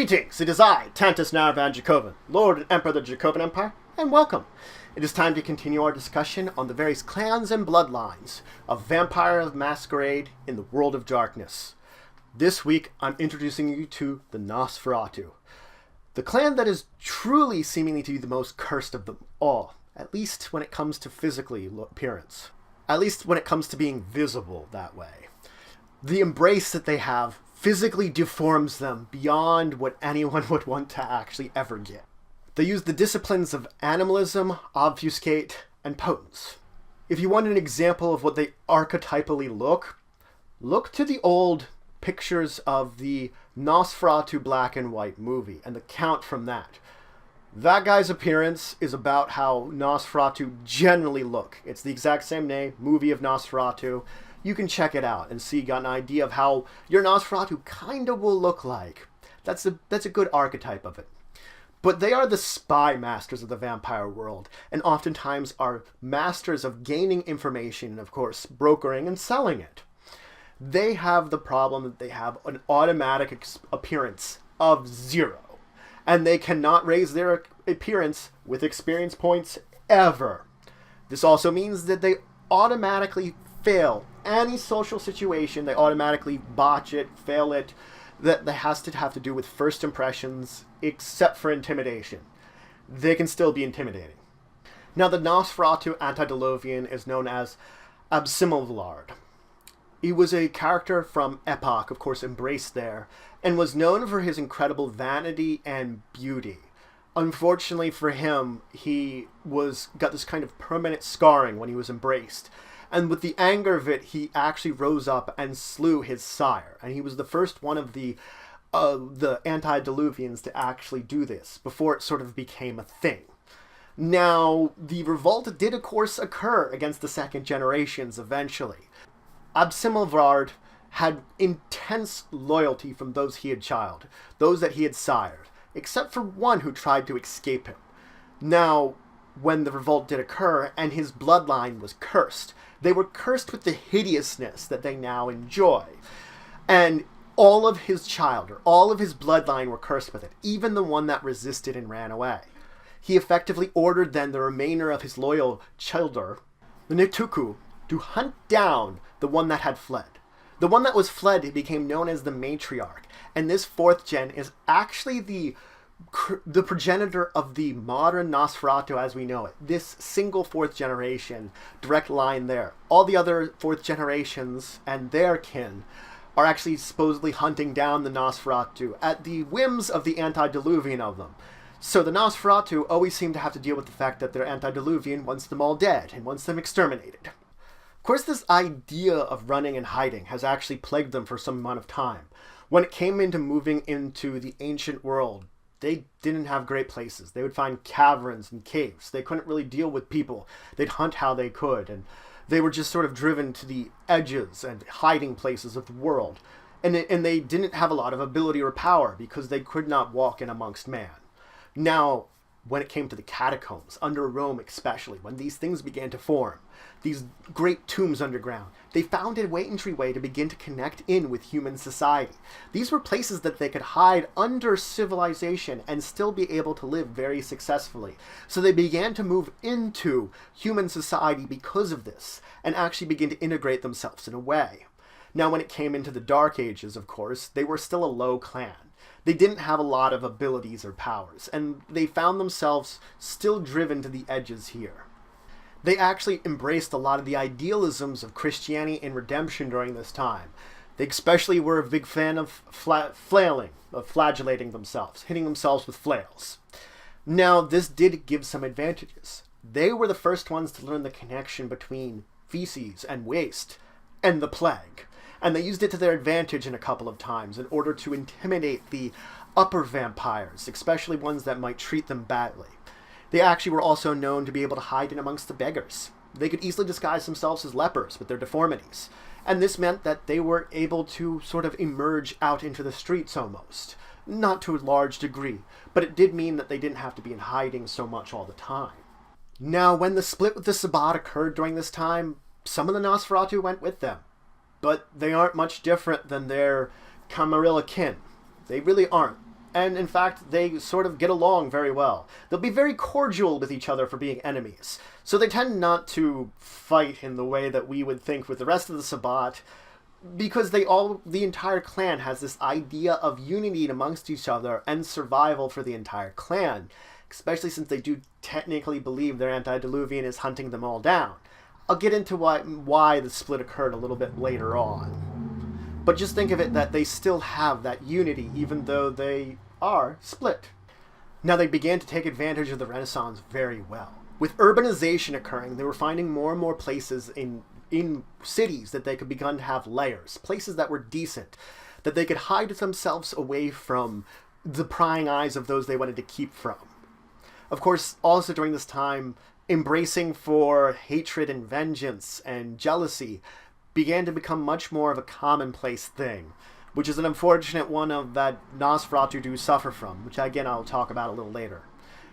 Greetings, it is I, Tantus Naravan Dracovin, Lord and Emperor of the Dracovin Empire, and welcome. It is time to continue our discussion on the various clans and bloodlines of Vampire of Masquerade in the World of Darkness. This week, I'm introducing you to the Nosferatu, the clan that is truly seemingly to be the most cursed of them all, at least when it comes to physically appearance. At least when it comes to being visible that way. The embrace that they have physically deforms them beyond what anyone would want to actually ever get. They use the disciplines of animalism, obfuscate, and potence. If you want an example of what they archetypally look to the old pictures of the Nosferatu black and white movie and the count from that. That guy's appearance is about how Nosferatu generally look. It's the exact same name, movie of Nosferatu. You can check it out and see, got an idea of how your Nosferatu kind of will look like. That's a good archetype of it. But they are the spy masters of the vampire world, and oftentimes are masters of gaining information and, of course, brokering and selling it. They have the problem that they have an automatic appearance of 0. And they cannot raise their appearance with experience points ever. This also means that they automatically fail any social situation. They automatically botch it, fail it. That has to have to do with first impressions, except for intimidation. They can still be intimidating. Now, the Nosferatu antediluvian is known as Absimilvard. He was a character from Epoch, of course, embraced there, and was known for his incredible vanity and beauty. Unfortunately for him, he got this kind of permanent scarring when he was embraced. And with the anger of it, he actually rose up and slew his sire. And he was the first one of the antediluvians to actually do this, before it sort of became a thing. Now, the revolt did, of course, occur against the second generations eventually. Absimilvard had intense loyalty from those he had childed, those that he had sired, except for one who tried to escape him. Now, when the revolt did occur and his bloodline was cursed, they were cursed with the hideousness that they now enjoy. And all of his child, or all of his bloodline were cursed with it, even the one that resisted and ran away. He effectively ordered then the remainder of his loyal children, the Nituku, to hunt down the one that had fled. The one that was fled became known as the Matriarch, and this 4th gen is actually the progenitor of the modern Nosferatu as we know it. This single 4th generation, direct line there. All the other 4th generations and their kin are actually supposedly hunting down the Nosferatu at the whims of the antediluvian of them. So the Nosferatu always seem to have to deal with the fact that their antediluvian wants them all dead and wants them exterminated. Of course, this idea of running and hiding has actually plagued them for some amount of time. When it came into moving into the ancient world, they didn't have great places. They would find caverns and caves. They couldn't really deal with people. They'd hunt how they could, and they were just sort of driven to the edges and hiding places of the world. And they didn't have a lot of ability or power because they could not walk in amongst man. Now, when it came to the catacombs, under Rome especially, when these things began to form, these great tombs underground, they found a entryway to begin to connect in with human society. These were places that they could hide under civilization and still be able to live very successfully. So they began to move into human society because of this, and actually begin to integrate themselves in a way. Now, when it came into the Dark Ages, of course, they were still a low clan. They didn't have a lot of abilities or powers, and they found themselves still driven to the edges here. They actually embraced a lot of the idealisms of Christianity and redemption during this time. They especially were a big fan of flailing, of flagellating themselves, hitting themselves with flails. Now, this did give some advantages. They were the first ones to learn the connection between feces and waste and the plague. And they used it to their advantage in a couple of times in order to intimidate the upper vampires, especially ones that might treat them badly. They actually were also known to be able to hide in amongst the beggars. They could easily disguise themselves as lepers with their deformities. And this meant that they were able to sort of emerge out into the streets almost. Not to a large degree, but it did mean that they didn't have to be in hiding so much all the time. Now, when the split with the Sabbat occurred during this time, some of the Nosferatu went with them. But they aren't much different than their Camarilla kin. They really aren't. and in fact, they sort of get along very well. They'll be very cordial with each other for being enemies, so they tend not to fight in the way that we would think with the rest of the Sabbat, because the entire clan has this idea of unity amongst each other and survival for the entire clan, especially since they do technically believe their antediluvian is hunting them all down. I'll get into why the split occurred a little bit later on. But just think of it that they still have that unity, even though they are split. Now, they began to take advantage of the Renaissance very well. With urbanization occurring, they were finding more and more places in cities that they could begin to have layers, places that were decent, that they could hide themselves away from the prying eyes of those they wanted to keep from. Of course, also during this time, embracing for hatred and vengeance and jealousy began to become much more of a commonplace thing, which is an unfortunate one of that Nosferatu do suffer from, which again I'll talk about a little later.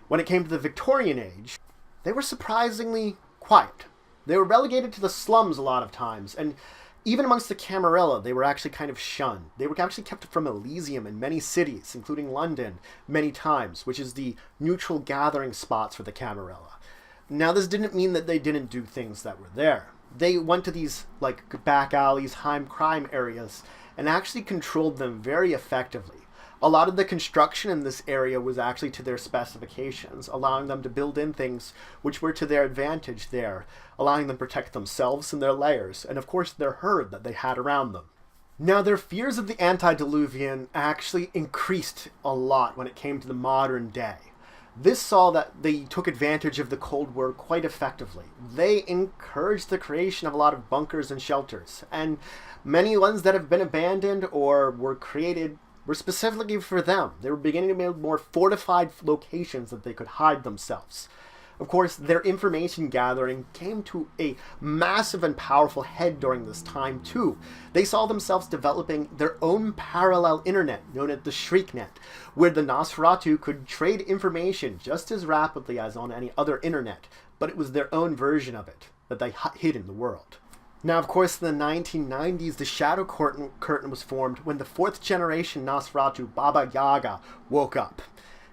When it came to the Victorian Age, they were surprisingly quiet. They were relegated to the slums a lot of times, and even amongst the Camarilla, they were actually kind of shunned. They were actually kept from Elysium in many cities, including London, many times, which is the neutral gathering spots for the Camarilla. Now, this didn't mean that they didn't do things that were there. They went to these, like, back alleys, high crime areas, and actually controlled them very effectively. A lot of the construction in this area was actually to their specifications, allowing them to build in things which were to their advantage there, allowing them to protect themselves and their layers, and of course their herd that they had around them. Now, their fears of the antediluvian actually increased a lot when it came to the modern day. This saw that they took advantage of the Cold War quite effectively. They encouraged the creation of a lot of bunkers and shelters, and many ones that have been abandoned or were created were specifically for them. They were beginning to build more fortified locations that they could hide themselves. Of course, their information gathering came to a massive and powerful head during this time too. They saw themselves developing their own parallel internet, known as the ShriekNet, where the Nosferatu could trade information just as rapidly as on any other internet, but it was their own version of it that they hid in the world. Now, of course, in the 1990s, the Shadow Curtain was formed when the 4th generation Nosferatu, Baba Yaga, woke up.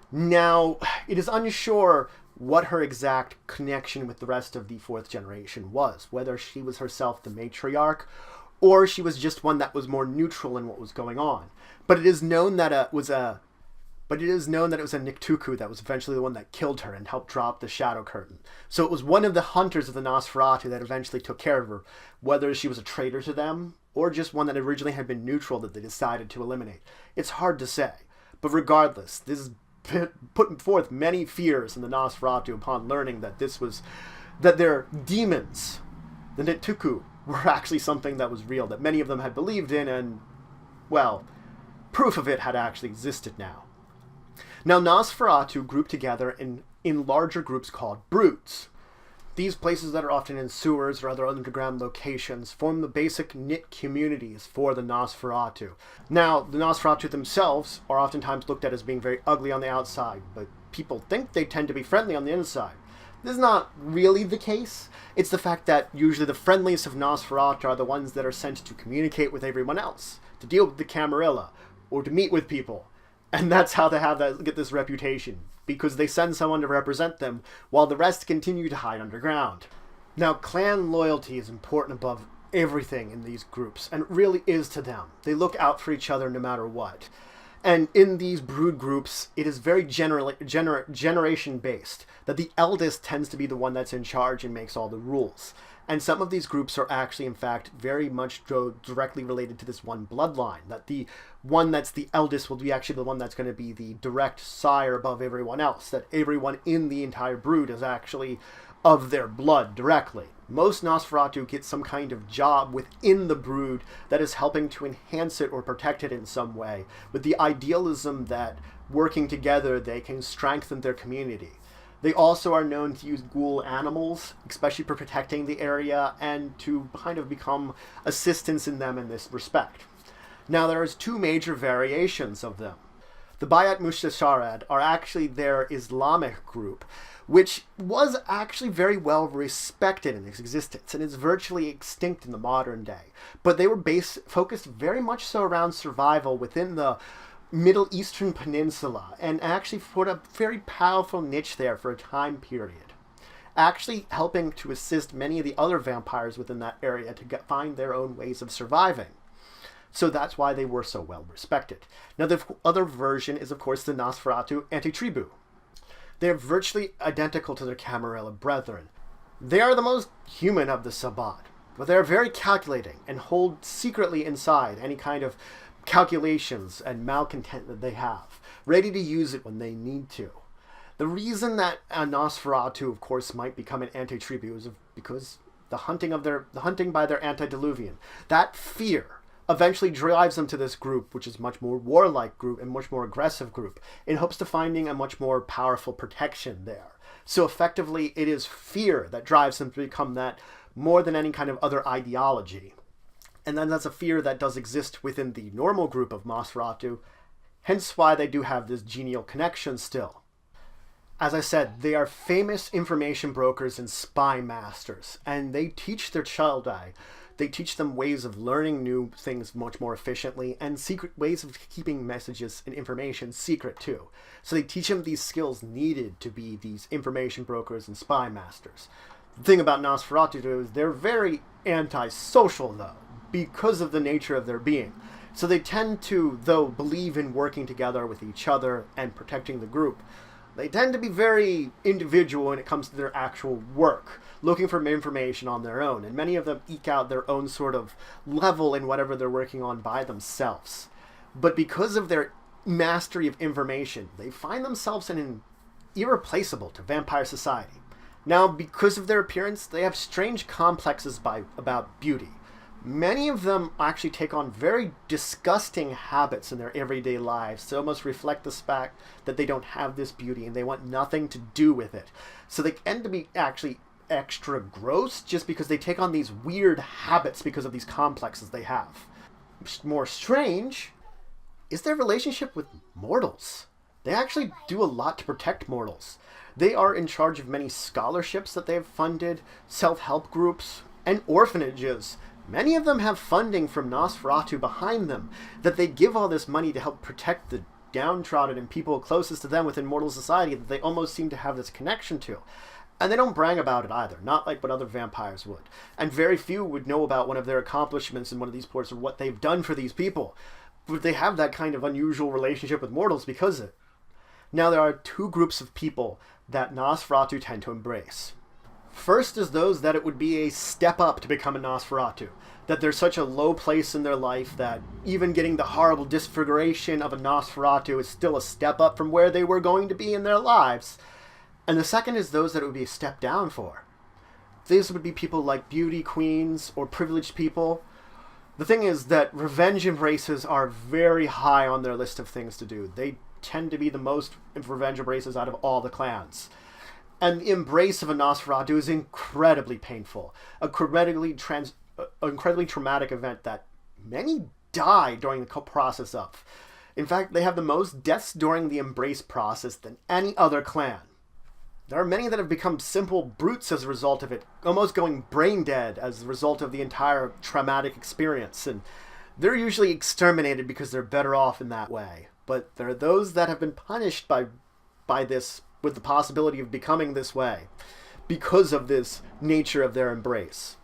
Now, it is unsure what her exact connection with the rest of the 4th generation was, whether she was herself the Matriarch, or she was just one that was more neutral in what was going on. But it is known that it was a Niktuku that was eventually the one that killed her and helped drop the Shadow Curtain. So it was one of the hunters of the Nosferatu that eventually took care of her, whether she was a traitor to them, or just one that originally had been neutral that they decided to eliminate. It's hard to say. But regardless, this is putting forth many fears in the Nosferatu upon learning that that their demons, the Niktuku, were actually something that was real, that many of them had believed in, and, well, proof of it had actually existed now. Now, Nosferatu group together in larger groups called broods. These places that are often in sewers or other underground locations form the basic knit communities for the Nosferatu. Now, the Nosferatu themselves are oftentimes looked at as being very ugly on the outside, but people think they tend to be friendly on the inside. This is not really the case. It's the fact that usually the friendliest of Nosferatu are the ones that are sent to communicate with everyone else, to deal with the Camarilla, or to meet with people. And that's how they get this reputation, because they send someone to represent them, while the rest continue to hide underground. Now, clan loyalty is important above everything in these groups, and it really is to them. They look out for each other no matter what. And in these brood groups, it is very generation-based, that the eldest tends to be the one that's in charge and makes all the rules. And some of these groups are actually, in fact, very much directly related to this one bloodline, that the one that's the eldest will be actually the one that's going to be the direct sire above everyone else, that everyone in the entire brood is actually of their blood directly. Most Nosferatu get some kind of job within the brood that is helping to enhance it or protect it in some way, with the idealism that working together they can strengthen their community. They also are known to use ghoul animals, especially for protecting the area, and to kind of become assistants in them in this respect. Now, there's two major variations of them. The Bayat Mustasharad are actually their Islamic group, which was actually very well respected in its existence and is virtually extinct in the modern day. But they were focused very much so around survival within the Middle Eastern peninsula and actually put a very powerful niche there for a time period, actually helping to assist many of the other vampires within that area to find their own ways of surviving. So that's why they were so well respected. Now, the other version is, of course, the Nosferatu anti-Tribu. They're virtually identical to their Camarilla brethren. They are the most human of the Sabbat, but they're very calculating and hold secretly inside any kind of calculations and malcontent that they have, ready to use it when they need to. The reason that a Nosferatu, of course, might become an anti-Tribu is because the hunting by their antediluvian, that fear eventually drives them to this group, which is much more warlike group and much more aggressive group, in hopes of finding a much more powerful protection there. So effectively, it is fear that drives them to become that more than any kind of other ideology. And then that's a fear that does exist within the normal group of Nosferatu, hence why they do have this genial connection still. As I said, they are famous information brokers and spy masters, and they teach their children. They teach them ways of learning new things much more efficiently, and secret ways of keeping messages and information secret too. So they teach them these skills needed to be these information brokers and spy masters. The thing about Nosferatu is they're very antisocial, though, because of the nature of their being. So they tend to, though, believe in working together with each other and protecting the group. They tend to be very individual when it comes to their actual work, looking for information on their own, and many of them eke out their own sort of level in whatever they're working on by themselves. But because of their mastery of information, they find themselves irreplaceable to vampire society. Now, because of their appearance, they have strange complexes about beauty. Many of them actually take on very disgusting habits in their everyday lives to almost reflect the fact that they don't have this beauty and they want nothing to do with it. So they tend to be actually extra gross just because they take on these weird habits because of these complexes they have. More strange is their relationship with mortals. They actually do a lot to protect mortals. They are in charge of many scholarships that they've funded, self-help groups, and orphanages. Many of them have funding from Nosferatu behind them, that they give all this money to help protect the downtrodden and people closest to them within mortal society that they almost seem to have this connection to. And they don't brag about it either, not like what other vampires would. And very few would know about one of their accomplishments in one of these ports or what they've done for these people. But they have that kind of unusual relationship with mortals because of it. Now there are two groups of people that Nosferatu tend to embrace. First is those that it would be a step up to become a Nosferatu, that there's such a low place in their life that even getting the horrible disfiguration of a Nosferatu is still a step up from where they were going to be in their lives. And the second is those that it would be a step down for. These would be people like beauty queens or privileged people. The thing is that revenge embraces are very high on their list of things to do. They tend to be the most revenge embraces out of all the clans. And the embrace of a Nosferatu is incredibly painful. Incredibly traumatic event that many die during the process of. In fact, they have the most deaths during the embrace process than any other clan. There are many that have become simple brutes as a result of it, almost going brain dead as a result of the entire traumatic experience. And they're usually exterminated because they're better off in that way. But there are those that have been punished by this, with the possibility of becoming this way, because of this nature of their embrace.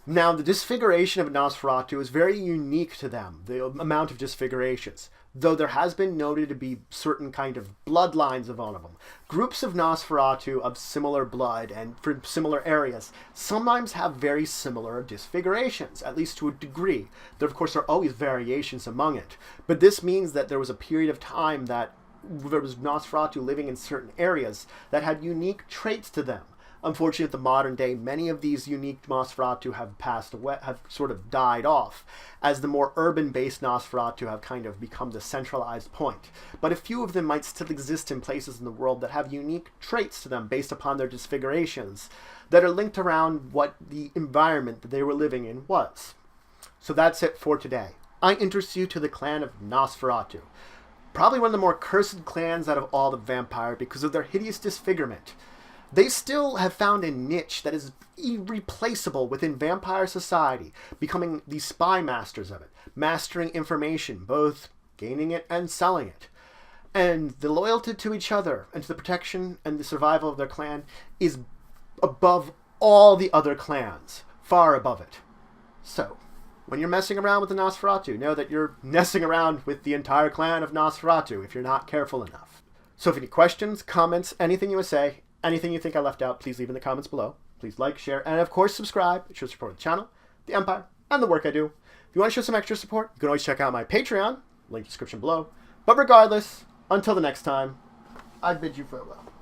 Now, the disfiguration of Nosferatu is very unique to them, the amount of disfigurations, though there has been noted to be certain kind of bloodlines of all of them. Groups of Nosferatu of similar blood and from similar areas sometimes have very similar disfigurations, at least to a degree. There, of course, are always variations among it, but this means that there was a period of time that there was Nosferatu living in certain areas that had unique traits to them. Unfortunately, at the modern day, many of these unique Nosferatu have passed away, have sort of died off, as the more urban-based Nosferatu have kind of become the centralized point. But a few of them might still exist in places in the world that have unique traits to them based upon their disfigurations that are linked around what the environment that they were living in was. So that's it for today. I introduce you to the clan of Nosferatu. Probably one of the more cursed clans out of all the vampire because of their hideous disfigurement. They still have found a niche that is irreplaceable within vampire society, becoming the spy masters of it, mastering information, both gaining it and selling it. And the loyalty to each other and to the protection and the survival of their clan is above all the other clans, far above it. So, when you're messing around with the Nosferatu, know that you're messing around with the entire clan of Nosferatu if you're not careful enough. So if you have any questions, comments, anything you want to say, anything you think I left out, please leave in the comments below. Please like, share, and of course subscribe. It shows support the channel, the Empire, and the work I do. If you want to show some extra support, you can always check out my Patreon, link in the description below. But regardless, until the next time, I bid you farewell.